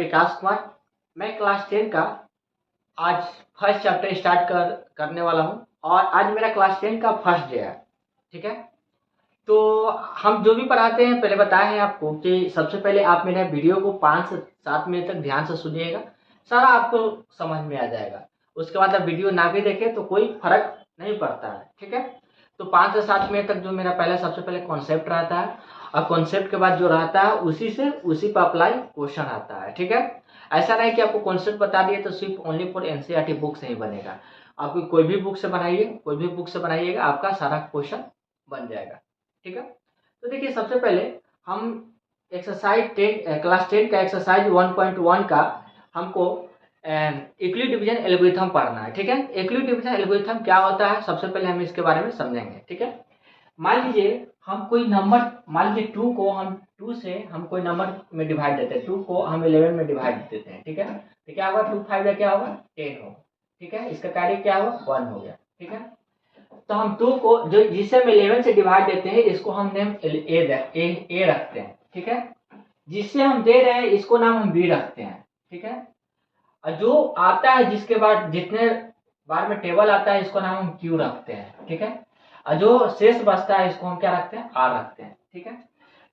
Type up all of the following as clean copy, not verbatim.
विकास कुमार। मैं क्लास 10 का आज फर्स्ट चैप्टर स्टार्ट करने वाला हूँ और आज मेरा क्लास 10 का फर्स्ट डे है। ठीक है, तो हम जो भी पढ़ाते हैं पहले बताए हैं आपको कि सबसे पहले आप मेरे वीडियो को 5 से 7 मिनट तक ध्यान से सुनिएगा, सारा आपको समझ में आ जाएगा। उसके बाद आप वीडियो ना भी देखें तो कोई फर्क नहीं पड़ता है। ठीक है, तो 5 से 7 मिनट तक जो मेरा सबसे पहले कॉन्सेप्ट रहता है और कॉन्सेप्ट के बाद जो रहता है उसी पर अप्लाई क्वेश्चन आता है। ठीक है, ऐसा नहीं कि आपको कॉन्सेप्ट बता दिए तो सिर्फ ओनली फॉर एनसीईआरटी बुक से ही बनेगा। आपको कोई भी बुक से बनाइएगा, आपका सारा क्वेश्चन बन जाएगा। ठीक है, तो देखिए सबसे पहले हम क्लास 10 का एक्सरसाइज 1.1 का हमको यूक्लिड डिवीजन एल्गोरिथम पढ़ना है। ठीक है, यूक्लिड डिवीजन एल्गोरिथम क्या होता है सबसे पहले हम इसके बारे में समझेंगे। ठीक है, मान लीजिए हम कोई नंबर, मान लीजिए 2 से हम कोई नंबर में डिवाइड देते हैं, 2 को हम 11 में डिवाइड देते हैं। ठीक है, तो क्या होगा 2 5 क्या होगा 10 होगा। ठीक है, इसका कार्य क्या होगा 1 हो गया। ठीक है, तो हम 2 को जो जिसे हम 11 से डिवाइड देते हैं इसको हम नेम ए रखते हैं। ठीक है, जिससे हम दे रहे हैं इसको नाम हम बी रखते हैं। ठीक है, और जो आता है जिसके बाद जितने बार में टेबल आता है इसको नाम हम क्यू रखते हैं। ठीक है, और जो शेष बचता है इसको हम क्या रखते हैं आर रखते हैं। ठीक है,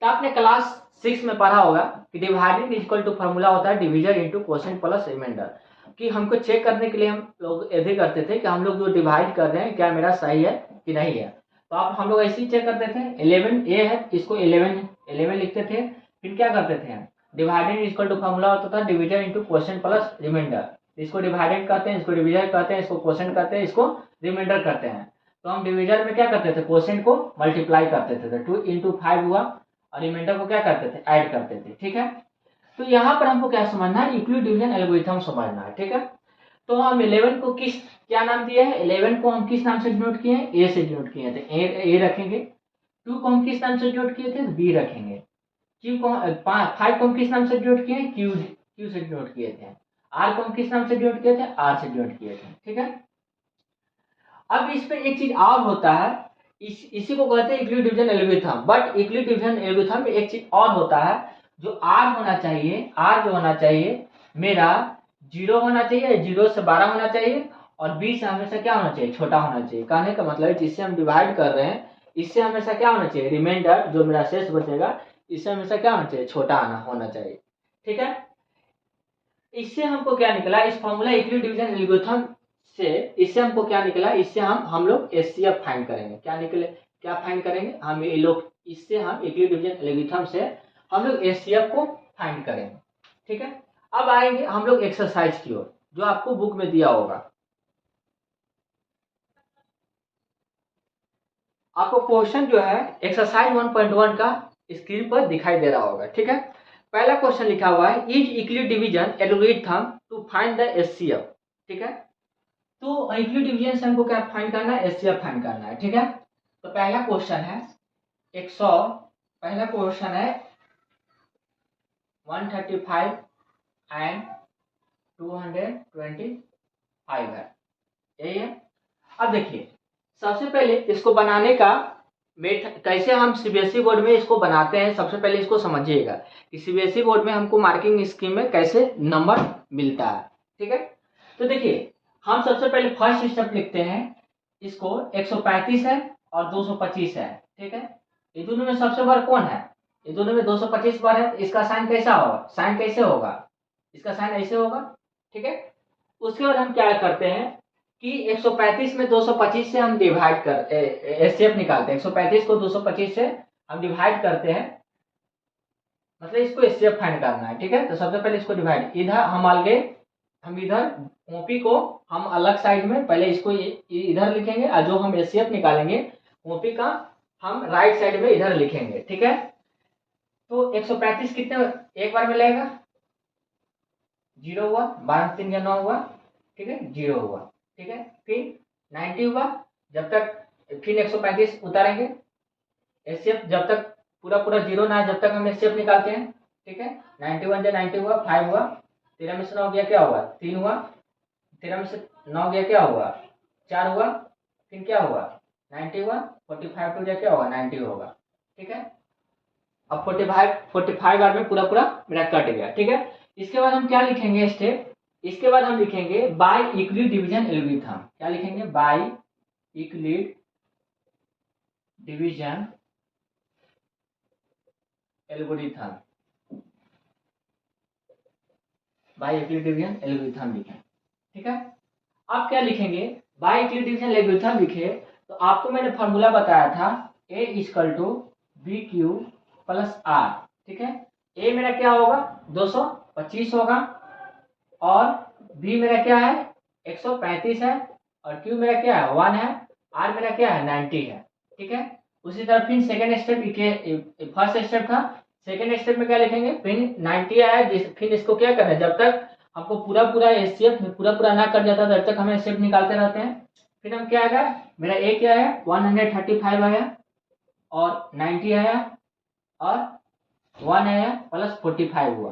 तो आपने क्लास 6 में पढ़ा होगा कि डिवाइडिंग इक्वल टू फॉर्मूला होता है division into quotient plus remainder, कि हमको चेक करने के लिए हम लोग ऐसे करते थे कि हम लोग जो डिवाइड कर रहे हैं क्या मेरा सही है कि नहीं है। तो आप हम लोग ऐसे ही चेक करते थे, 11 ए है इसको 11 लिखते थे, फिर क्या करते थे डिवाइडेंड इक्वल टू फॉर्मूला होता था division into quotient plus remainder. इसको डिवाइडेंड कहते हैं, इसको डिवीजन कहते हैं, इसको क्वोशिएंट कहते हैं, इसको रिमाइंडर कहते हैं। तो हम डिवीजन में क्या करते थे क्वोशिएंट को मल्टीप्लाई करते थे, 2 into 5 हुआ, और रिमाइंडर को क्या करते थे ऐड करते थे। ठीक है, तो यहाँ पर हमको क्या समझना है यूक्लिड डिवीजन एल्गोरिथम समझना है। ठीक है, तो हम 11 को क्या नाम दिया है, 11 को हम किस नाम से डिनोट किए हैं ए से डिनोट किए थे, ए रखेंगे। 2 को हम किस नाम से डिनोट किए थे बी रखेंगे। क्यू को 5 को हम किस नाम से डिनोट किए क्यू से डिनोट किए थे। आर को हम किस नाम से डिनोट किए थे आर से डिनोट किए थे। ठीक है, अब इस पे एक चीज और होता है, इसी को कहते हैं Euclid division algorithm. But Euclid division algorithm में एक चीज और होता है, जो आर होना चाहिए, आर जो होना चाहिए मेरा 0 होना चाहिए, 0 से 12 होना चाहिए, और बी से हमेशा क्या होना चाहिए छोटा होना चाहिए। कहने का मतलब है जिससे हम डिवाइड कर रहे हैं इससे हमेशा क्या होना चाहिए रिमाइंडर जो मेरा शेष बचेगा इससे हमेशा क्या होना चाहिए छोटा होना चाहिए। ठीक है, इससे हमको क्या निकला इस फॉर्मूला यूक्लिड डिवीजन एल्गोरिथम से, इससे हमको क्या निकला, इससे हम लोग एचसीएफ फाइंड करेंगे। क्या फाइंड करेंगे हम ये लोग, इससे हम यूक्लिड डिवीजन एल्गोरिथम से हम लोग एचसीएफ को फाइंड करेंगे। ठीक है, अब आएंगे हम लोग एक्सरसाइज की ओर जो आपको बुक में दिया होगा। आपको क्वेश्चन जो है एक्सरसाइज 1.1 का स्क्रीन पर दिखाई दे रहा होगा। ठीक है, पहला क्वेश्चन लिखा हुआ है is Euclid division algorithm to find the HCF. ठीक है, तो यूक्लिड डिवीजन से हमको क्या फाइंड करना है एचसीएफ फाइंड करना है। ठीक है, तो पहला क्वेश्चन है 100, पहला क्वेश्चन है 135 एंड 225 है, यही है। अब देखिए सबसे पहले इसको बनाने का कैसे हम सीबीएसई बोर्ड में इसको बनाते हैं, सबसे पहले इसको समझिएगा कि सीबीएसई बोर्ड में हमको मार्किंग स्कीम में कैसे नंबर मिलता है। ठीक है, तो देखिए हम सबसे पहले फर्स्ट स्टेप लिखते हैं, इसको 135 है और 225 है। ठीक है, ये दोनों में सबसे बड़ा कौन है, ये दोनों में 225 बार है, इसका साइन कैसा होगा, साइन कैसे होगा, इसका साइन ऐसे होगा। ठीक है, उसके बाद हम क्या करते हैं कि 135 में 225 से हम डिवाइड कर एचसीएफ निकालते हैं। 135 को 225 से हम डिवाइड करते हैं, मतलब इसको एचसीएफ फाइंड करना है। ठीक है, तो सबसे पहले इसको डिवाइड, हम इधर कॉपी को हम अलग साइड में पहले इसको इधर लिखेंगे, और जो हम एचसीएफ निकालेंगे कॉपी का हम राइट साइड में इधर लिखेंगे। ठीक है, तो 135 कितने एक बार में लगेगा 0 हुआ, 12 3 या 9 हुआ। ठीक है, 0 हुआ। ठीक है, फिर 90 हुआ, जब तक फिर 135 उतारेंगे, एचसीएफ जब तक पूरा 0 ना जब तक हम एचसीएफ निकालते हैं। ठीक है, 91 या 90 हुआ, 5 हुआ, 13 में से 9 गया क्या हुआ 3 हुआ, 13 में से 9 गया क्या हुआ 4 हुआ, फिर क्या हुआ 90 हुआ, 45 टू क्या होगा 90 होगा। ठीक है, अब 45 बार में पूरा मेरा कट गया। ठीक है, इसके बाद हम क्या लिखेंगे स्टेप, इसके बाद हम लिखेंगे बाय यूक्लिड डिवीजन एल्गोरिथम। क्या लिखेंगे, by Euclid division algorithm, by Euclid division algorithm लिखें। ठीक है, अब क्या लिखेंगे, बाय यूक्लिड डिवीजन एल्गोरिथम लिखे तो आपको मैंने फॉर्मूला बताया था a equal to B Q plus are. ठीक है, a मेरा क्या होगा 225 होगा, और b मेरा क्या है 135 है, और q मेरा क्या है 1 है, r मेरा क्या है 90 है। ठीक है, उसी तरह फिर सेकेंड स्टेप के फर्स्ट स्टेप था, सेकेंड स्टेप में क्या लिखेंगे, फिर 90 आया, फिर इसको क्या करना है, जब तक हमको पूरा पूरा एचसीएफ पूरा पूरा ना कर जाता तब तक हमें स्टेप निकालते रहते हैं। फिर हम क्या आएगा, मेरा ए क्या है 135 आया, और 90 आया, और 1 आया प्लस 45 हुआ।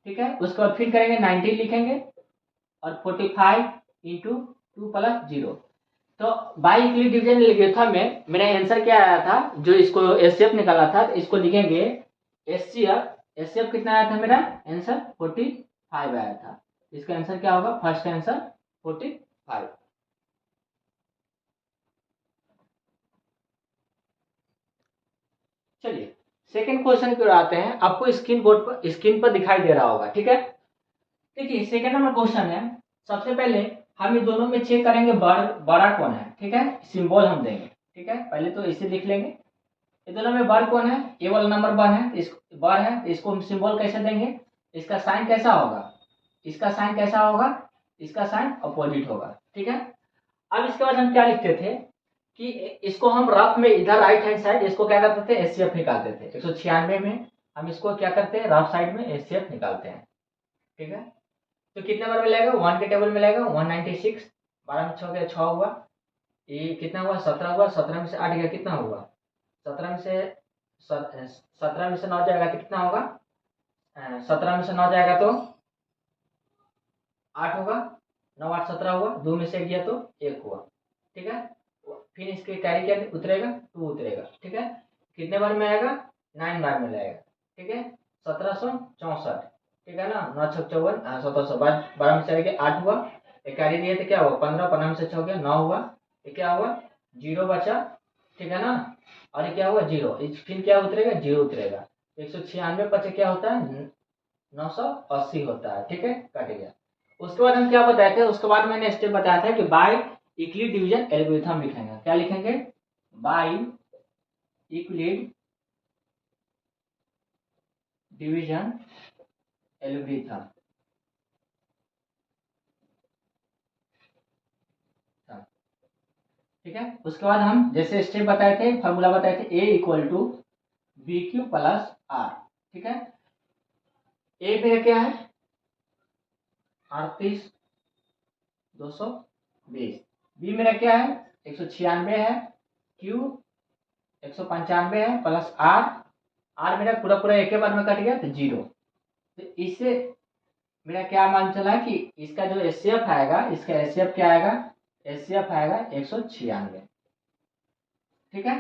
ठीक है, उसके बाद फिर करेंगे 90 लिखेंगे, और 45 इंटू 2 प्लस 0। तो बाई यूक्लिड डिवीजन एल्गोरिथम में मेरा आंसर क्या आया था, जो इसको एचसीएफ निकाला था, इसको लिखेंगे एचसीएफ, एचसीएफ कितना आया था, मेरा आंसर 45 आया था। इसका आंसर क्या होगा, फर्स्ट आंसर 45। चलिए सेकंड क्वेश्चन की ओर आते हैं, आपको स्क्रीन पर दिखाई दे रहा होगा। ठीक है, देखिए सेकंड नंबर क्वेश्चन है। सबसे पहले हम इन दोनों में चेक करेंगे बड़ा कौन है। ठीक है, सिंबल हम देंगे। ठीक है, पहले तो इसे लिख लेंगे, ये दोनों में बड़ कौन है, ए वाला नंबर वन है, तो बड़ है, तो इसको हम सिंबल कैसे देंगे, इसका साइन कैसा होगा, इसका साइन कैसा होगा, इसका साइन अपोजिट होगा। ठीक है, अब इसके बाद हम क्या लिखते थे कि इसको हम रफ में इधर राइट हैंड साइड इसको क्या करते थे, एचसीएफ निकालते थे। 196 में हम इसको क्या करते हैं, रफ साइड में एचसीएफ निकालते हैं। ठीक है, तो कितने बार मिलेगा, 1 के टेबल में मिलेगा 196, 12 में 6 गया 6 हुआ, ये कितना हुआ 17 हुआ, 17 में से 8 गया कितना हुआ, 17 में से 17 में से 9 जाएगा तो कितना होगा, 17 में से 9 जाएगा तो 8 होगा, 9 8 17 हुआ, 2 में से गया तो 1 हुआ। ठीक है, फिर इसके कैरी क्या उतरेगा, 2 उतरेगा। ठीक है, कितने बार में आएगा, 9 बार में लाएगा। ठीक है, 1764। ठीक है ना, 9 6 54, 1700, 12 में से चले गए 8 हुआ, एक कैरी दिए तो क्या हुआ 15, 15 में से 6 गया 9 हुआ, ये क्या हुआ 0 बचा। ठीक है ना, और ये क्या हुआ 0, फिर क्या उतरेगा 0 उतरेगा, 196 बचे क्या होता है 980 होता है। ठीक है, कट गया। उसके बाद हम क्या बताए थे, उसके बाद मैंने स्टेप बताया था कि बाय यूक्लिड डिवीजन एल्गोरिथम लिखेंगे। क्या लिखेंगे, बाय यूक्लिड डिवीजन एल्गोरिथम। ठीक है, उसके बाद हम जैसे स्टेप बताए थे, फॉर्मूला बताए थे, A equal to B Q plus are. ठीक है, ए मेरा क्या है 38 220, बी मेरा क्या है 196 है, क्यू 195 है, प्लस आर, आर मेरा पूरा पूरा एक बार में कट गया तो 0। तो इससे मेरा क्या मान चला कि इसका जो एचसीएफ आएगा, इसका एचसीएफ क्या आएगा, एचसीएफ आएगा 196। ठीक है,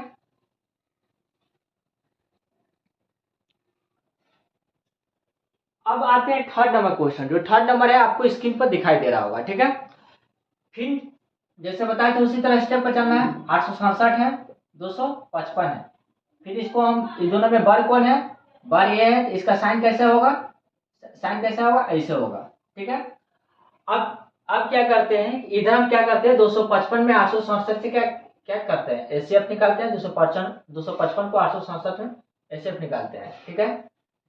अब आते हैं थर्ड नंबर क्वेश्चन, जो थर्ड नंबर है आपको स्क्रीन पर दिखाई दे रहा होगा। ठीक है, फिर जैसे बताया था उसी तरह स्टेप पर चलना है, 867 है, 255 है, फिर इसको हम इस दोनों में बर कौन है, बर ये है, तो इसका साइन कैसे होगा, साइन कैसा होगा ऐसे होगा। ठीक है, अब क्या करते हैं, इधर हम क्या करते हैं 255 में 867 से क्या क्या करते हैं, एचसीएफ निकालते हैं, 255 को 867 में एचसीएफ निकालते हैं। ठीक है,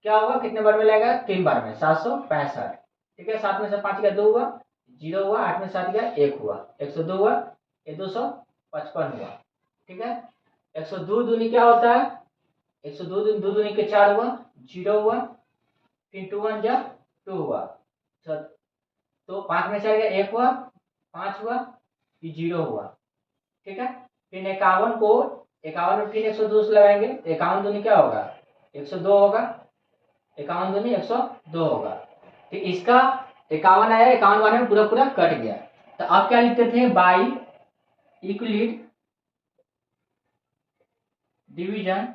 क्या होगा कितने बार में लगेगा, 3 बार में 765। ठीक है, 7 में से 5 गया 2 हुआ, 0 हुआ, 8 में 7 गया 1 हुआ, 102 हुआ, ये 255 हुआ। ठीक है, 102 दूनी क्या होता है, 102 दो दूनी के 4 हुआ, 0 हुआ, फिर 2 1 जा 2 हुआ, तो 5 में से गया 1 हुआ, 5 हुआ, फिर 0 हुआ। ठीक है, फिर 51 को 51 में फिर 102 से लगाएंगे, 51 दूनी क्या होगा 102 होगा, 51 दूनी 102 होगा। तो इसका 51 आया, 51 वाले में पूरा पूरा कट गया। तो अब क्या लिखते थे, बाई यूक्लिड डिवीजन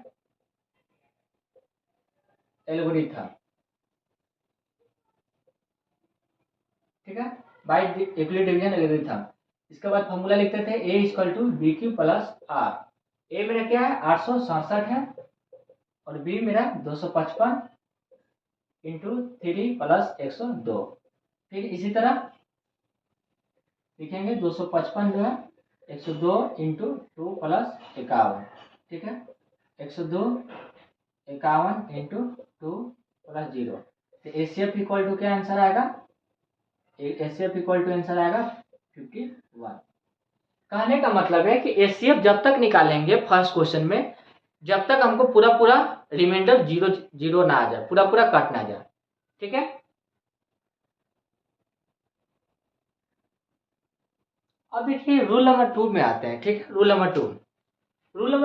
एल्गोरिथम। ठीक है, बाय यूक्लिड डिवीजन एल्गोरिथम। इसके बाद फॉर्मूला लिखते थे A equal to B Q plus R. A मेरा क्या है 867 है और बी मेरा 255 इंटू 3 प्लस 102। फिर इसी तरह लिखेंगे 255 जो है 102 इंटू 2 प्लस 51, ठीक है, 102 51 इंटू 2 प्लस 0। तो एसीएफ इक्वल टू क्या आंसर आएगा, एसीएफ इक्वल टू आंसर आएगा 51। कहने का मतलब है कि एसीएफ जब तक निकालेंगे फर्स्ट क्वेश्चन में, जब तक हमको पूरा पूरा रिमाइंडर जीरो जीरो ना आ जाए, पूरा पूरा कट ना जाए, ठीक है। अब देखिए रूल नंबर 2 में आते हैं, ठीक है। रूल नंबर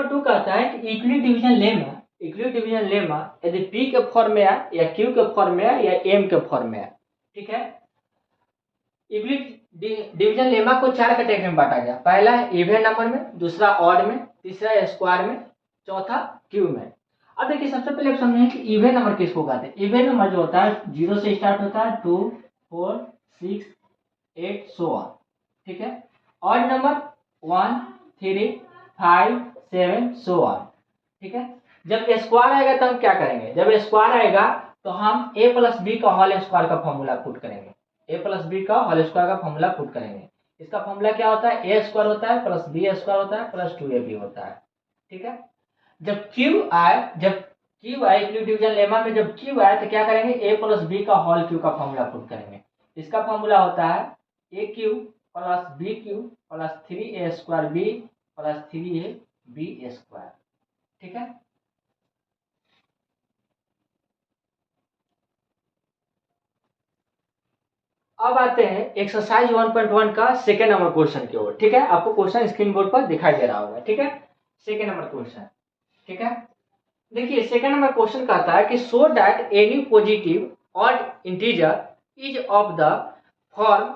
2 कहता है कि यूक्लिड डिवीजन लेमा यदि पी के फॉर्म में है या क्यू के फॉर्म में है या एम के फॉर्म में है, ठीक है। यूक्लिड डिवीजन लेमा को 4 कैटेगरी में बांटा गया। पहला है इवन नंबर में, दूसरा ऑड में, तीसरा स्क्वायर में, चौथा क्यू में। अब देखिए सबसे पहले आप समझें कि इवन नंबर किसको कहते हैं। इवन नंबर जो होता है 0 से स्टार्ट होता है, 2 4 6 8 सो ऑन, ठीक है। ऑड नंबर 1 3 5 7 सो ऑन, ठीक है। जब स्क्वायर आएगा तो हम क्या करेंगे, जब स्क्वायर आएगा तो हम a प्लस बी का होल स्क्वायर का फॉर्मूला पुट करेंगे, a प्लस बी का होल स्क्वायर का फॉर्मूला पुट करेंगे। इसका फॉर्मूला क्या होता है, a स्क्वायर होता है प्लस बी स्क्वायर होता है प्लस 2ab होता है, ठीक है। जब q आए q डिवीजन लेमा में जब q आए तो क्या करेंगे, a प्लस बी का होल q का फॉर्मूला पुट करेंगे। इसका फॉर्मूला होता है a cube plus b Q plus 3a square b plus 3ab square, ठीक है। अब आते हैं एक्सरसाइज 1.1 का सेकेंड नंबर क्वेश्चन की ओर, ठीक है। आपको क्वेश्चन स्क्रीन बोर्ड पर दिखाई दे रहा होगा, ठीक है। सेकेंड नंबर क्वेश्चन, ठीक है। देखिए सेकेंड नंबर क्वेश्चन कहता है कि show that any positive odd integer is of the form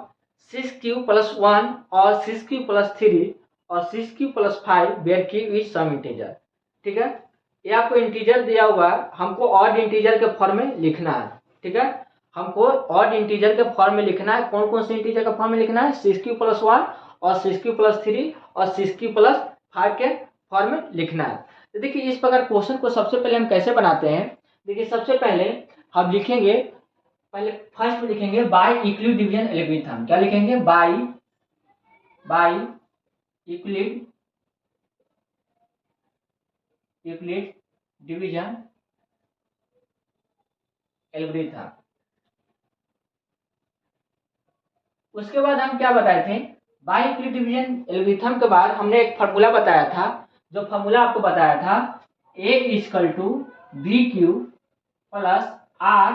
6q plus 1 और 6q प्लस 3 और 6q plus 5 where q is some integer, ठीक है। ये आपको इंटीजर दिया हुआ है, हमको ऑड इंटीजर के फॉर्म में लिखना है, ठीक है। हमको ऑड इंटीजर के फॉर्म में लिखना है। कौन कौन से इंटीजर का फॉर्म में लिखना है, 6q प्लस 1 और 6q प्लस 3 और 6q प्लस 5 के फॉर्म में लिखना है। तो देखिए इस प्रकार क्वेश्चन को सबसे पहले हम कैसे बनाते हैं। देखिए सबसे पहले हम लिखेंगे, पहले फर्स्ट में लिखेंगे बाय यूक्लिड डिवीजन एल्गोरिथम। क्या लिखेंगे, बाय यूक्लिड डिवीजन एल्गोरिथम। उसके बाद हम क्या बताए थे, बाय यूक्लिड डिवीजन एल्गोरिथम के बाद हमने एक फार्मूला बताया था। जो फार्मूला आपको बताया था a equal to B Q plus r.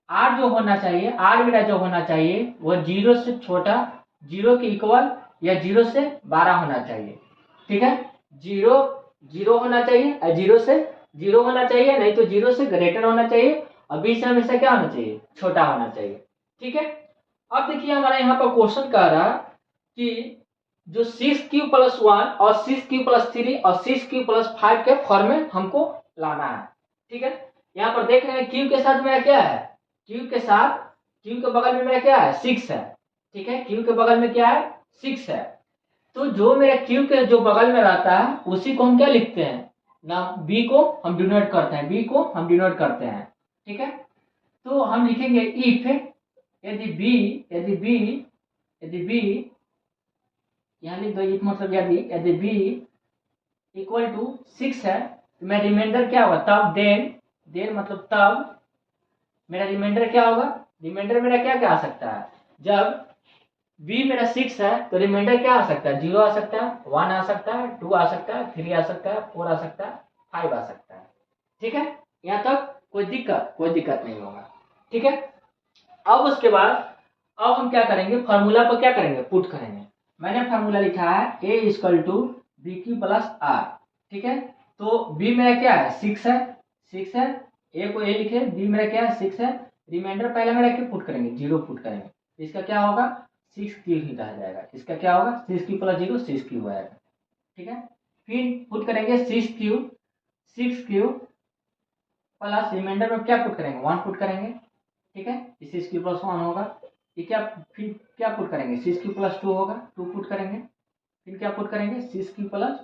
R जो होना चाहिए, आर मेरा जो होना चाहिए वो 0 से छोटा, 0 के इक्वल या 0 से 12 होना चाहिए, ठीक है। 0 होना चाहिए, 0 से 0 होना चाहिए, नहीं तो 0 से ग्रेटर होना चाहिए और बीच में हमेशा क्या होना चाहिए, छोटा होना चाहिए, ठीक है। अब देखिए हमारा यहाँ पर क्वेश्चन कह रहा कि जो 6q प्लस 1 और 6q प्लस 3 और 6q प्लस 5 के फॉर्म में हमको लाना है, ठीक है। यहाँ पर देख रहे हैं q के साथ मेरा क्या है, q के बगल में मेरा क्या है 6 है, ठीक है। q के बगल में क्या है 6 है। तो जो मेरा q के जो बगल में रहता है उसी को हम क्या लिखते हैं ना, b को हम डिनोट करते हैं, ठीक है। तो हम लिखेंगे इफ यदि b यहाँ लिख दो, इफ मतलब यदि b इक्वल टू 6 है तो मेरा रिमाइंडर क्या होगा, तब देन मतलब तब मेरा रिमाइंडर क्या होगा, रिमाइंडर मेरा क्या क्या आ सकता है, जब b मेरा 6 है तो रिमाइंडर क्या आ सकता है, 0 आ सकता है, 1 आ सकता है, 2 आ सकता है, 3 आ सकता है, 4 आ सकता है, 5 आ सकता है, ठीक है। यहाँ तक कोई दिक्कत नहीं होगा, ठीक है। अब उसके बाद अब हम क्या करेंगे, फार्मूला पर क्या करेंगे, पुट करेंगे। मैंने फार्मूला लिखा है a equal to B Q plus are, ठीक है। तो b मेरा क्या है 6 है, a को a लिखे, b मेरा क्या है 6 है, रिमाइंडर पहले मेरा क्या पुट करेंगे, 0 पुट करेंगे। इसका क्या होगा 6q ही रह जाएगा, इसका क्या होगा 6q प्लस 0 6q आएगा, ठीक है। फिर पुट करेंगे 6q प्लस रिमाइंडर में क्या पुट करेंगे 1 पुट करेंगे, ठीक है। 6q प्लस 1 होगा ये क्या, फिर क्या पुट करेंगे, सी क्यू प्लस 2 होगा, 2 पुट करेंगे, फिर क्या पुट करेंगे, सी क्यू प्लस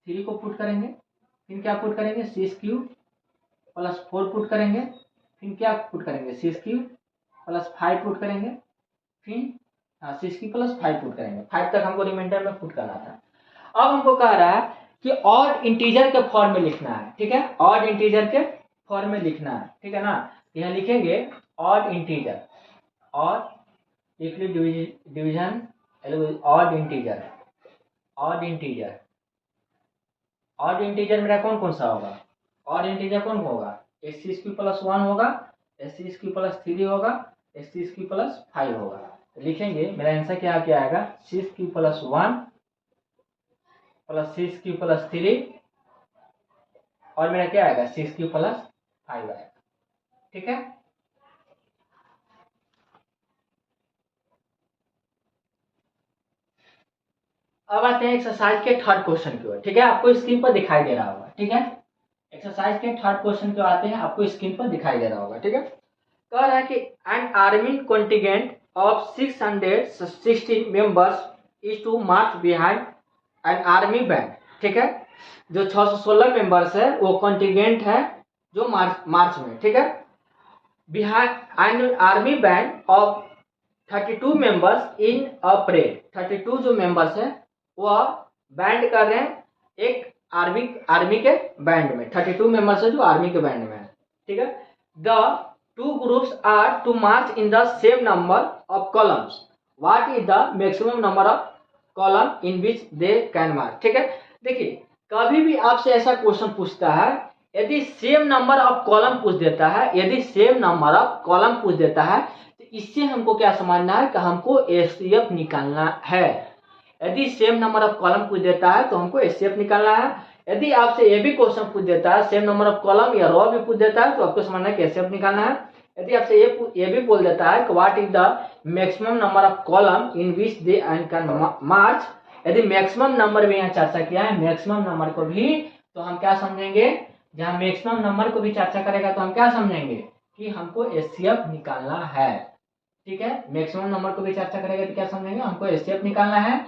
3 को पुट करेंगे, फिर क्या पुट करेंगे, सी क्यू प्लस 4 पुट करेंगे, फिर क्या पुट करेंगे, सी क्यू प्लस 5 पुट करेंगे, फिर हाँ सी क्यू प्लस 5 पुट करेंगे, 5 तक हमको रिमाइंडर में पुट करना था। अब हमको कह रहा है कि ऑड इंटीजर के फॉर्म में लिखना है, ठीक है, ऑड इंटीजर के फॉर्म में लिखना है, ठीक है ना। यहाँ लिखेंगे odd integer, odd division odd integer, odd integer, odd integer मेरा कौन कौन सा होगा, ऑड इंटीजर कौन होगा, एस सी क्यू प्लस 1 होगा, एस सी क्यू प्लस 3 होगा, एस सी क्यू प्लस 5 होगा। तो लिखेंगे मेरा आंसर क्या आएगा, c q plus 1 plus c q plus 3 और मेरा क्या आएगा, सी क्यू प्लस 5 आएगा, ठीक है। अब आते हैं एक्सरसाइज के थर्ड क्वेश्चन की ओर, ठीक है, आपको स्क्रीन पर दिखाई दे रहा होगा, ठीक है। एक्सरसाइज के थर्ड क्वेश्चन की आते हैं, आपको स्क्रीन पर दिखाई दे रहा होगा, ठीक है। कह रहा है कि an army contingent of 616 members is to march behind an army band, ठीक है। जो 616 मेंबर्स है वो कॉन्टिजेंट है जो मार्च में, ठीक है, behind an army band of 32 members in a parade. 32 जो मेंबर्स है वह बैंड कर रहे हैं एक आर्मी के बैंड में, 32 मेंबर्स है जो आर्मी के बैंड में है, ठीक है। The two groups are to march in the same number of columns, what is the maximum number of column in which they can march, ठीक है। देखिए कभी भी आपसे ऐसा क्वेश्चन पूछता है, यदि सेम नंबर ऑफ कॉलम पूछ देता है, यदि सेम नंबर ऑफ कॉलम पूछ देता है तो इससे हमको क्या समझना है कि हमको एचसीएफ निकालना है। यदि सेम नंबर ऑफ कॉलम पूछ देता है तो हमको एचसीएफ निकालना है। यदि आपसे ये भी क्वेश्चन पूछ देता है, सेम नंबर ऑफ कॉलम या रो भी पूछ देता है तो आपको समझना है कि एचसीएफ निकालना है। यदि आपसे ये भी बोल देता है कि what is the maximum number of column in which they can march, यदि मैक्सिमम नंबर भी यहाँ चर्चा किया है, मैक्सिमम नंबर को भी तो हम क्या समझेंगे, जहां मैक्सिमम नंबर को भी चर्चा करेगा तो हम क्या समझेंगे कि हमको एचसीएफ निकालना है, ठीक है। मैक्सिमम नंबर को भी चर्चा करेगा तो क्या समझेंगे, हमको एचसीएफ निकालना है।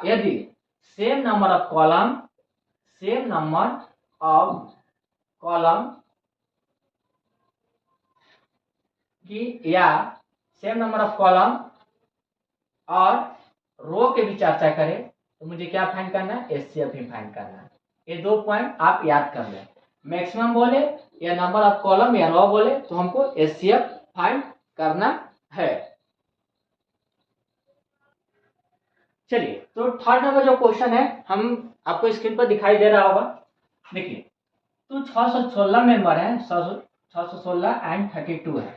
यदि same number of column, same number of column की या सेम नंबर ऑफ कॉलम और रो के भी चर्चा करें तो मुझे क्या फाइंड करना है, एचसीएफ ही फाइंड करना है। ये 2 पॉइंट आप याद कर लें, मैक्सिमम बोले या नंबर ऑफ कॉलम या रो बोले तो हमको एचसीएफ फाइंड करना है। चलिए तो थर्ड नंबर जो क्वेश्चन है हम आपको स्क्रीन पर दिखाई दे रहा होगा, देखिए तो 616 मेंबर है, 616 एंड 32 है,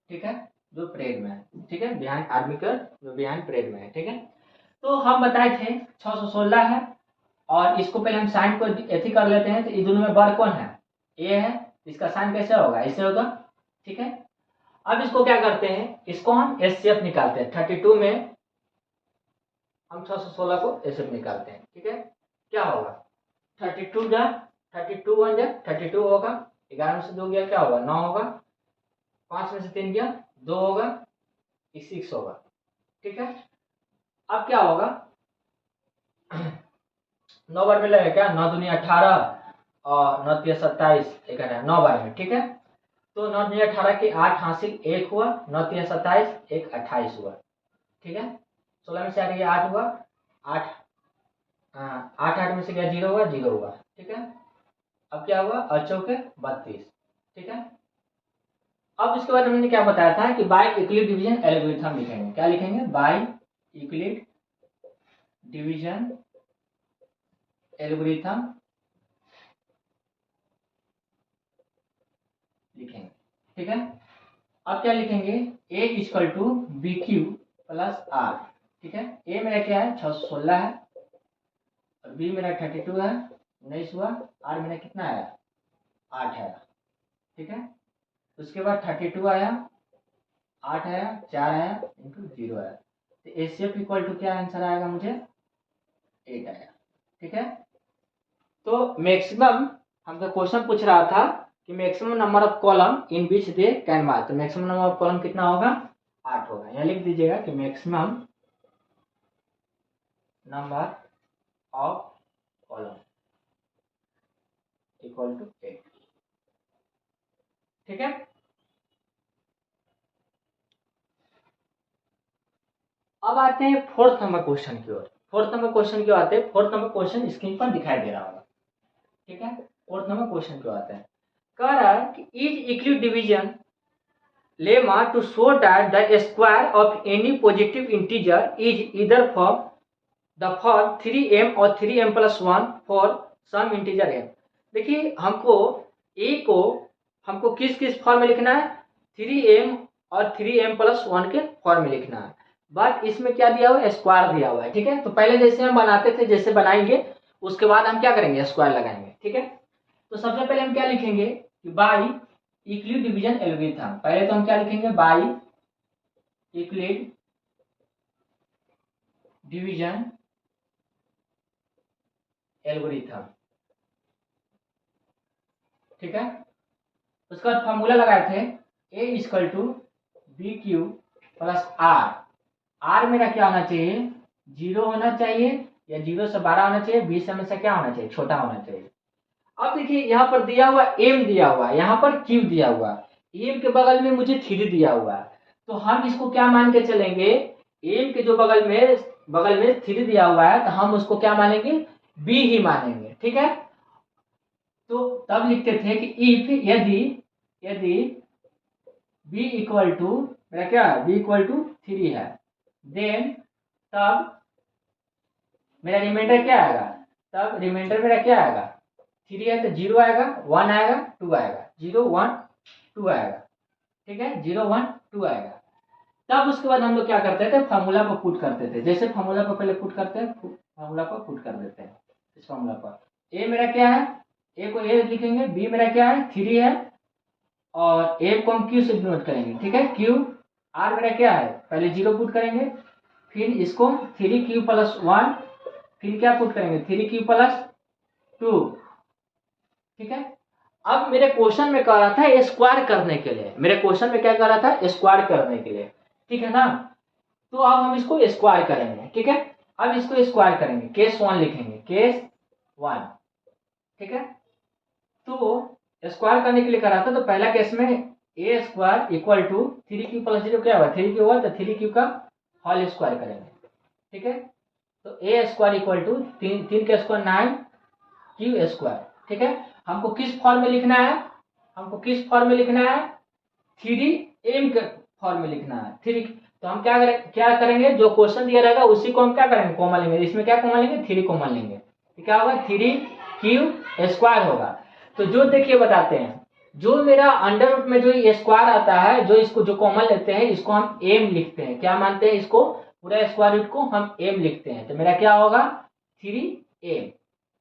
ठीक है, जो परेड में है, ठीक है, बिहाइंड आर्मी का जो बिहाइंड परेड में है, ठीक है। तो हम बताए थे 616 है और इसको पहले हम साइन को ऐसे कर लेते हैं, तो ये दोनों में बड़ कौन है, ए है, इसका साइन कैसे होगा, ऐसे होगा, ठीक है। अब इसको क्या करते हैं, इसको हम एचसीएफ निकालते हैं, 32 में हम 616 को एचसीएफ निकालते हैं, ठीक है। क्या होगा, 32 जा 32 1 जा 32 होगा, 11 में से 2 गया क्या होगा, 9 होगा, 5 में से 3 गया 2 होगा, 6 होगा, ठीक है। अब क्या होगा 9 बार में लगेगा क्या, 9 दूनी 18 और 9 3 27, 9 बार में, ठीक है। तो 9 दूनी 18 के 8 हासिल 1 हुआ, 9 3 27 1 28 हुआ, ठीक है। 16 में से आ रही है 8 हुआ, 8 8 में से गया 0 हुआ, 0 हुआ, ठीक है। अब क्या हुआ, अचौके 32, ठीक है। अब इसके बाद हमने क्या बताया था कि बाय यूक्लिड डिवीजन एल्गोरिथम लिखेंगे, क्या लिखेंगे, बाय यूक्लिड डिवीजन एल्गोरिथम लिखेंगे, ठीक है। अब क्या लिखेंगे, A equal to B Q plus are, ठीक है। ए मेरा क्या है 616 है और बी मेरा 32 है, 19 हुआ, आर मेरा कितना आया 8 है, ठीक है। उसके बाद 32 आया, 8 आया, 4 आया इंटू 0 आया, तो एचसीएफ इक्वल टू क्या आंसर आएगा मुझे 8 आया, ठीक है। तो मैक्सिमम हमका क्वेश्चन पूछ रहा था कि maximum number of column in which they can march, तो मैक्सिमम नंबर ऑफ कॉलम कितना होगा 8 होगा। यहाँ लिख दीजिएगा कि maximum number of column equal to 8। ठीक है, अब आते हैं फोर्थ नंबर क्वेश्चन की ओर। फोर्थ नंबर क्वेश्चन क्यों आते हैं? फोर्थ नंबर क्वेश्चन स्क्रीन पर दिखाई दे रहा होगा। ठीक है, फोर्थ नंबर क्वेश्चन क्यों आता है? कह रहा है कि is equal division lemma to show that the square of any positive integer is either from the form 3m or 3m plus 1 for some integer m। देखिए हमको a को हमको किस किस फॉर्म में लिखना है? 3m और 3m plus 1 के फॉर्म में लिखना है, बट इसमें क्या दिया हुआ है? स्क्वायर दिया हुआ है। ठीक है, तो पहले जैसे हम बनाते थे, जैसे बनाएंगे उसके बाद हम क्या करेंगे? स्क्वायर लगाएंगे। ठीक है, तो सबसे पहले हम क्या लिखेंगे कि बाई यूक्लिड डिवीजन एल्गोरिथम। पहले तो हम क्या लिखेंगे? By Euclid division algorithm. ठीक है, उसका फॉर्मूला लगाए थे a equal to B Q plus r. R मेरा क्या होना चाहिए? 0 होना चाहिए या 0 से 12 होना चाहिए, 20 में से क्या होना चाहिए? छोटा होना चाहिए। अब देखिए यहाँ पर दिया हुआ m दिया हुआ, यहाँ पर q दिया हुआ, m के बगल में मुझे 3 दिया हुआ है, तो हम इसको क्या मान के चलेंगे? m के जो बगल में 3 दिया हुआ है, तो हम उसको क्या मानेंगे? b ही मानेंगे। ठीक है, तो तब लिखते थे कि इफ यदि b इक्वल टू मेरा क्या है? b इक्वल टू 3 है, देन तब मेरा रिमाइंडर क्या आएगा? तब रिमाइंडर मेरा क्या आएगा? 3 है तो 0 आएगा, 1 आएगा, 2 आएगा, 0 1 2 आएगा। ठीक है, 0 1 2 आएगा। तब उसके बाद हम लोग क्या करते थे? फार्मूला पर पुट करते थे। जैसे फार्मूला पर पहले पुट करते हैं, फार्मूला पर पुट कर देते हैं। इस फार्मूला पर ए मेरा क्या है? ए को ए लिखेंगे, बी मेरा क्या है? 3 है, और ए को हम क्यू से डिनोट करेंगे। ठीक है, क्यू। आर मेरा क्या है? पहले 0 पुट करेंगे, फिर इसको 3q प्लस 1, फिर क्या पुट करेंगे? 3q plus 2। ठीक है, अब मेरे क्वेश्चन में कह रहा था स्क्वायर करने के लिए। मेरे क्वेश्चन में क्या कह रहा था? स्क्वायर करने के लिए। ठीक है ना, तो अब हम इसको स्क्वायर करेंगे। ठीक है, अब इसको स्क्वायर करेंगे, केस 1 लिखेंगे, केस 1। ठीक है, तो स्क्वायर करने के लिए कह रहा था, तो पहला केस में A square equal to 3q plus 0 क्या हुआ? 3q हुआ, तो 3q का होल स्क्वायर करेंगे। ठीक है, तो ए स्क्वायर इक्वल टू 3 का स्क्वायर 9 क्यू स्क्वायर। ठीक है, हमको किस फॉर्म में लिखना है? हमको किस फॉर्म में लिखना है? 3m के फॉर्म में लिखना है। 3, तो हम क्या करेंगे? जो क्वेश्चन दिया रहेगा उसी को हम क्या करेंगे? कॉमन लेंगे। इसमें क्या कॉमन लेंगे? 3 कॉमन लेंगे, तो क्या होगा? 3q स्क्वायर होगा। तो जो देखिए बताते हैं, जो मेरा अंडर रूट में जो स्क्वायर आता है, जो इसको जो कॉमन लेते हैं, इसको हम m लिखते हैं। क्या मानते हैं? इसको पूरा स्क्वायर रूट को हम m लिखते हैं। तो मेरा क्या होगा? 3m।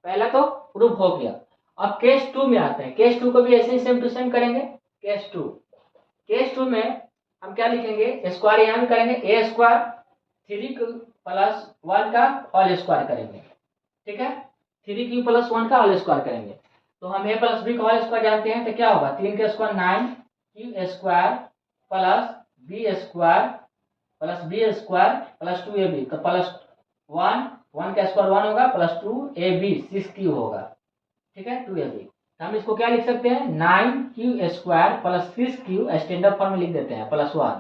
पहला तो प्रूफ हो गया। अब केस 2 में आते हैं। केस 2 को भी ऐसे ही सेम टू सेम करेंगे। केस 2 में हम क्या लिखेंगे? स्क्वायर यहाँ भी करेंगे, ए स्क्वायर 3q प्लस 1 का होल स्क्वायर करेंगे। ठीक है, 3q प्लस 1 का होल स्क्वायर करेंगे, तो हम ए प्लस बी का होल स्क्वायर जानते हैं, तो क्या होगा? 3 का square 9q square plus b square plus b square plus 2ab, तो प्लस 1 का स्क्वायर 1 होगा, प्लस 2ab 6q होगा। ठीक है, 2ab। हम इसको क्या लिख सकते हैं? 9q square plus 6q standard form में लिख देते हैं, प्लस 1।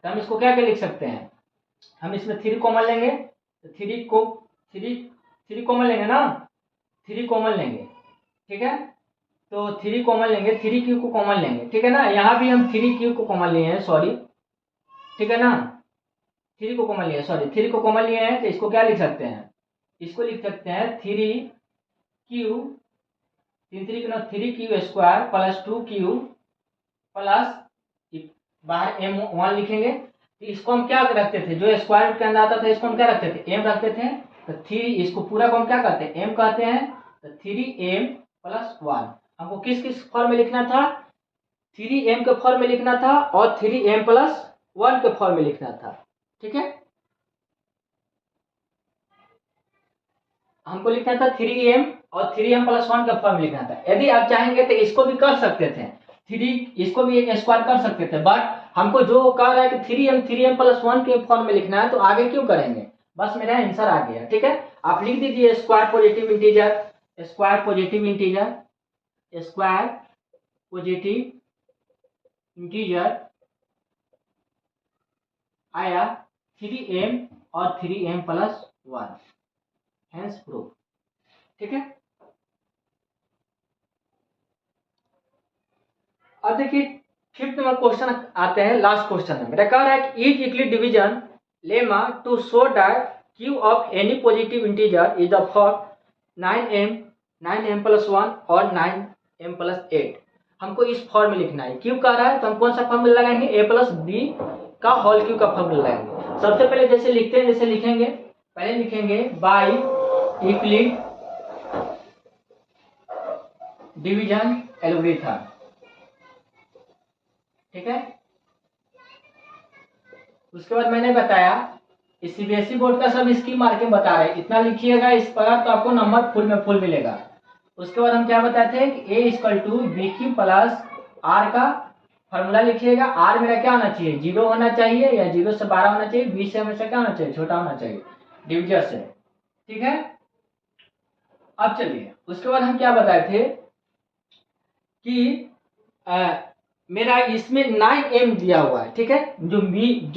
तो हम इसको क्या लिख सकते हैं? हम इसमें 3 कॉमन लेंगे, तो 3 कॉमन लेंगे ना, 3 कॉमन लेंगे। ठीक है, तो 3 कॉमन लेंगे, 3q को कॉमन लेंगे। ठीक है ना, यहाँ भी हम 3q को कॉमन लिए हैं, सॉरी। ठीक है ना, 3 को कॉमन लिए, सॉरी 3 को कॉमन लिए हैं, तो इसको क्या लिख सकते हैं? इसको लिख सकते हैं 3q 3q square plus 2q plus बाहर m1 लिखेंगे। तो इसको हम क्या रखते थे? जो स्क्वायर रूट के अंदर आता था इसको हम क्या रखते थे? m रखते थे। तो 3, इसको पूरा को हम क्या कहते हैं? m कहते हैं। तो 3m प्लस 1 हमको किस किस फॉर्म में लिखना था? 3m के फॉर्म में लिखना था और 3m प्लस 1 के फॉर्म में लिखना था। ठीक है, हमको लिखना था 3m और 3m प्लस 1 का फॉर्म लिखना था। यदि आप चाहेंगे तो इसको भी कर सकते थे, 3 इसको भी एक स्क्वायर कर सकते थे, बट हमको जो कह रहा है कि 3m प्लस 1 के फॉर्म में लिखना है, तो आगे क्यों करेंगे, बस मेरा आंसर आ गया। ठीक है, आप लिख दीजिए square positive integer, square positive integer, square positive integer आया 3m और 3m प्लस 1, हेंस प्रूफ। ठीक है, अब देखिए फिफ्थ नंबर क्वेश्चन आते हैं, लास्ट क्वेश्चन है मेरा, कह रहा है कि is Euclid division lemma to show that cube of any positive integer is the form 9m plus 1 और 9m प्लस 8। हमको इस फॉर्म में लिखना है, क्यू कह रहा है तो हम कौन सा फॉर्मूला लगाएंगे, a प्लस बी का होल क्यू का फॉर्मूला लगाएंगे। सबसे पहले जैसे लिखते हैं, जैसे लिखेंगे, पहले लिखेंगे बाई इक्वली डिवीजन एल्गोरिथम। ठीक है, उसके बाद मैंने बताया इस सीबीएसई बोर्ड का सब स्कीम मार के बता रहे हैं, इतना लिखिएगा इस पर तो आपको नंबर फुल में फुल मिलेगा। उसके बाद हम क्या बताते हैं कि A equal to B Q plus R का फॉर्मूला लिखिएगा। आर मेरा क्या होना चाहिए, 0 होना चाहिए या 0 से 12 होना चाहिए, बी से हमेशा क्या होना चाहिए, छोटा होना चाहिए डिविजर से। ठीक है, अब चलिए उसके बाद हम क्या बताए थे कि मेरा इसमें 9m दिया हुआ है। ठीक है, जो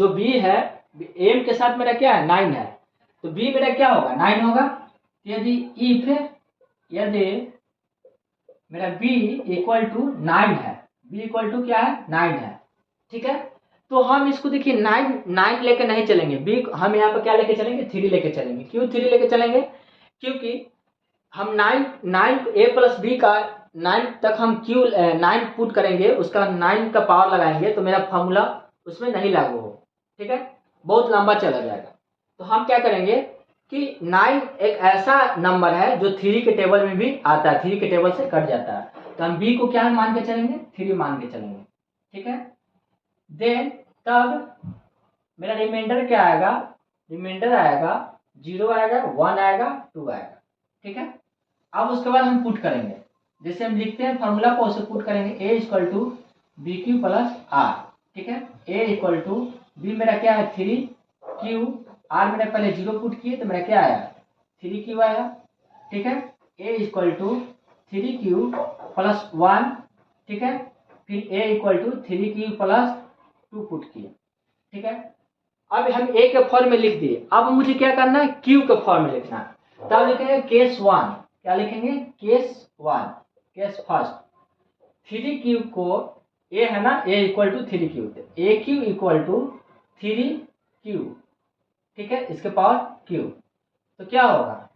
b है, m के साथ मेरा क्या है 9 है, तो b मेरा क्या होगा 9 होगा। यदि यदि मेरा b इक्वल टू 9 है, b इक्वल टू क्या है 9 है। ठीक है, तो हम इसको देखिए 9 लेके नहीं चलेंगे, b हम यहाँ पर क्या लेके चलेंगे 3 लेके चलेंगे। क्यों 3 लेके चलेंगे, क्योंकि हम 9 a प्लस बी का 9 तक हम क्यू 9 पुट करेंगे, उसका 9 का पावर लगाएंगे तो मेरा फॉर्मूला उसमें नहीं लागू हो। ठीक है, बहुत लंबा चला जाएगा। तो हम क्या करेंगे कि 9 एक ऐसा नंबर है जो 3 के टेबल में भी आता है, 3 के टेबल से कट जाता है, तो हम b को क्या मान के चलेंगे 3 मान के चलेंगे। ठीक है, देन तब मेरा रिमाइंडर क्या आएगा, रिमाइंडर आएगा 0 आएगा, 1 आएगा, 2 आएगा। ठीक है, अब उसके बाद हम पुट करेंगे, जैसे हम लिखते हैं फॉर्मूला को उसे पुट करेंगे, a equal to B Q plus are. ठीक है, a इक्वल टू बी मेरा क्या है 3q, r मैंने पहले 0 पुट किए तो मेरा क्या आया 3q आया। ठीक है, a equal to 3q plus 1। ठीक है, फिर a equal to 3q plus 2 put किए। ठीक है, अब हम a के फॉर्म में लिख दिए, अब मुझे क्या करना है q के फॉर्म में लिखना है। तब लिखेंगे केस 1, क्या लिखेंगे केस 1, केस फर्स्ट 3q को a है ना, a equal to 3q, a q equal to 3q। ठीक है, इसके पावर q, तो क्या होगा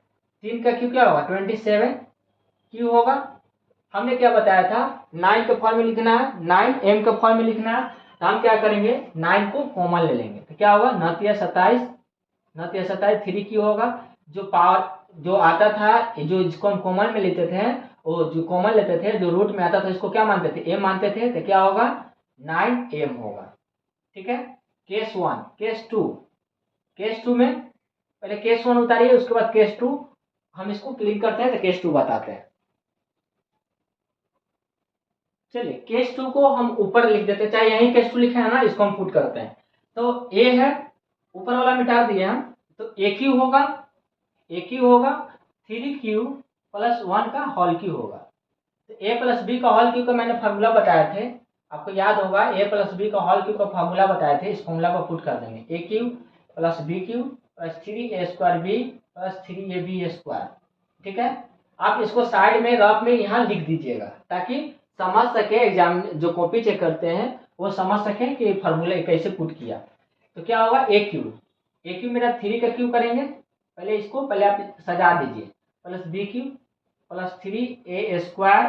3 का q क्या होगा 27q होगा। हमने क्या बताया था 9 के फॉर्म में लिखना है, 9m के फॉर्म में लिखना है, तो हम क्या करेंगे 9 को कॉमन ले लेंगे, तो क्या होगा 9 3q होगा। जो पावर जो आता था, जो जिसको हम कॉमन में लेते थे, वो जो कॉमन लेते थे, जो रूट में आता था इसको क्या मानते थे m मानते थे, तो क्या होगा 9m होगा। ठीक है, केस 1। केस 2 में पहले केस 1 उतारिए, उसके बाद केस 2 हम इसको क्लीन करते हैं, तो केस 2 बताते हैं। चलिए केस 2 को हम ऊपर लिख देते हैं, चाहे यही केस 2 लिखे है ना, इसको हम पुट करते हैं। तो a है, ऊपर वाला मिटा दिए हम, तो aq होगा 3q प्लस 1 का होल क्यू होगा। तो a प्लस बी का होल क्यू का मैंने फार्मूला बताए थे, आपको याद होगा a प्लस बी का होल क्यू का फार्मूला बताए थे, इस फार्मूला को पुट कर देंगे a cube plus b Q plus 3a square b plus 3ab square. ठीक है, आप इसको साइड में रफ में यहाँ लिख दीजिएगा ताकि समझ सके, एग्जाम जो कॉपी चेक करते हैं वो समझ सके कि फार्मूला कैसे पुट किया। तो क्या होगा ए क्यू मेरा 3 का क्यू करेंगे, पहले इसको पहले आप सजा दीजिए, plus b Q plus 3a square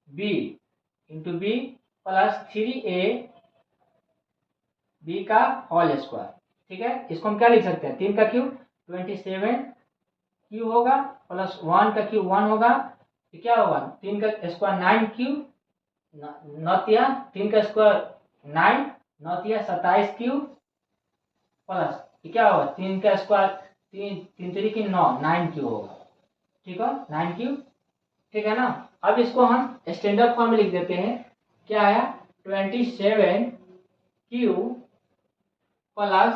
b into b plus 3a b का होल स्क्वायर। ठीक है, इसको हम क्या लिख सकते हैं 3 का क्यू 27q होगा, प्लस 1 का क्यू 1 होगा, तो क्या होगा 3 का स्क्वायर 9q, 3 का स्क्वायर 9, 27q प्लस क्या होगा 3 का स्क्वायर 3 9q होगा। ठीक है 9q। ठीक है ना, अब इसको हम स्टैंडर्ड फॉर्म में लिख देते हैं, क्या आया 27Q प्लस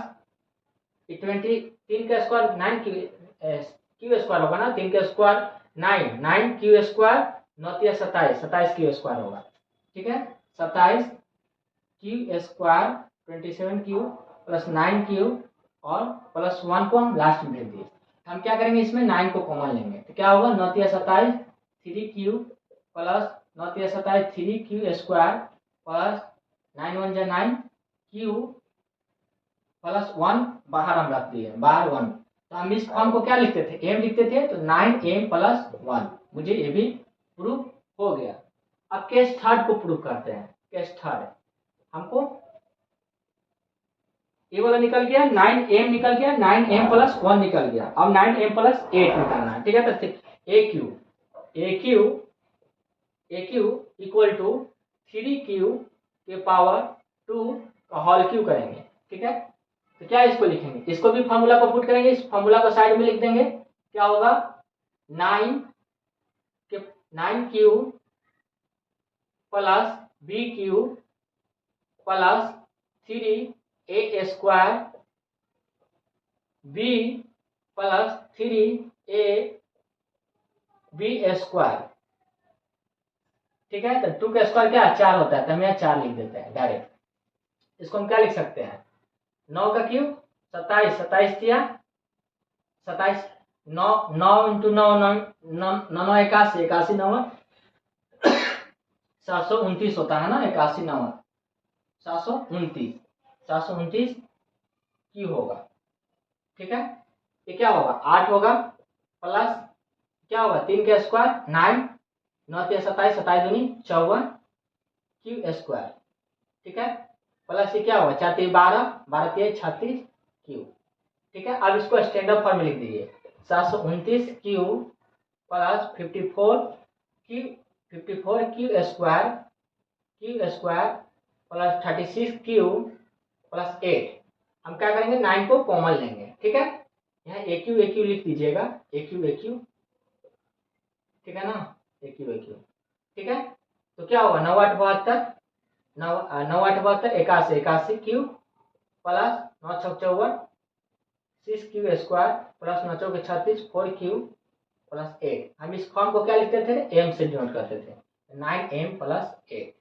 3 का स्क्वायर 9 क्यू स्क्वायर होगा ना, 3 का square 9 Q square 9 27 Q square होगा। ठीक है, 27 Q square 27Q plus 9Q और प्लस 1 को हम लास्ट में भेज दिए। हम क्या करेंगे, इसमें 9 को कॉमन लेंगे तो क्या होगा, 9 27 3Q plus 9 27 3Q square plus 9 1 जा 9Q प्लस 1 बाहर हम रख दिए, बाहर 1। तो हम इस फॉर्म को क्या लिखते थे, m लिखते थे, तो 9m प्लस 1। मुझे ये भी प्रूफ हो गया। अब केस थर्ड को प्रूफ करते हैं। केस थर्ड हमको ये वाला निकल गया, 9m निकल गया, 9m प्लस 1 निकल गया। अब 9m प्लस 8 निकालना है। ठीक है, तो AQ इक्वल टू 3Q के पावर 2 का होल क्यू करेंगे। ठीक है, तो क्या इसको लिखेंगे, इसको भी फॉर्मूला को पुट करेंगे, इस फॉर्मूला को साइड में लिख देंगे। क्या होगा, 9Q plus BQ plus 3A square B plus 3AB square. ठीक है, तो 2 का स्क्वायर क्या 4 होता है, तो हम यहाँ 4 लिख देते हैं डायरेक्ट। इसको हम क्या लिख सकते हैं, 9 का क्यूब 27 27 दिया 27 9 इंटू 9 9 81 81 9 729 होता है ना, 81 9 729 क्यू होगा। ठीक है, ये क्या होगा 8 होगा प्लस क्या होगा 3 का स्क्वायर 9 9 27 27 दूनी 54 क्यू स्क्वायर। ठीक है, प्लस ये क्या होगा 4 3 12 12 3 36 क्यू। ठीक है, अब इसको स्टैंडर्ड फॉर्म में लिख दीजिए, 729 Q plus 54 Q square plus 36 Q plus 8। हम क्या करेंगे, 9 को कॉमन लेंगे। ठीक है, यहाँ AQ लिख दीजिएगा, AQ। ठीक है ना, AQ। ठीक है, तो क्या होगा 9 8 72 9 8 72 81 Q plus 9 6 54 6 Q square plus 9 4 36 4 Q plus 8। हम इस फॉर्म को क्या लिखते थे, m से डिनोट करते थे, 9m प्लस 8।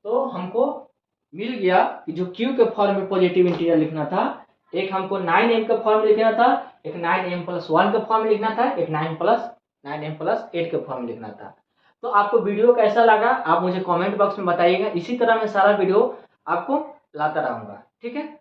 तो हमको मिल गया कि जो q के फॉर्म में पॉजिटिव इंटीजर लिखना था, एक हमको 9m का फॉर्म लिखना था, एक 9m प्लस 1 का फॉर्म लिखना था, एक 9m प्लस 8 का फॉर्म लिखना था। तो आपको वीडियो कैसा लगा आप मुझे कमेंट बॉक्स में बताइएगा। इसी तरह मैं सारा वीडियो आपको लाता रहूंगा। ठीक है।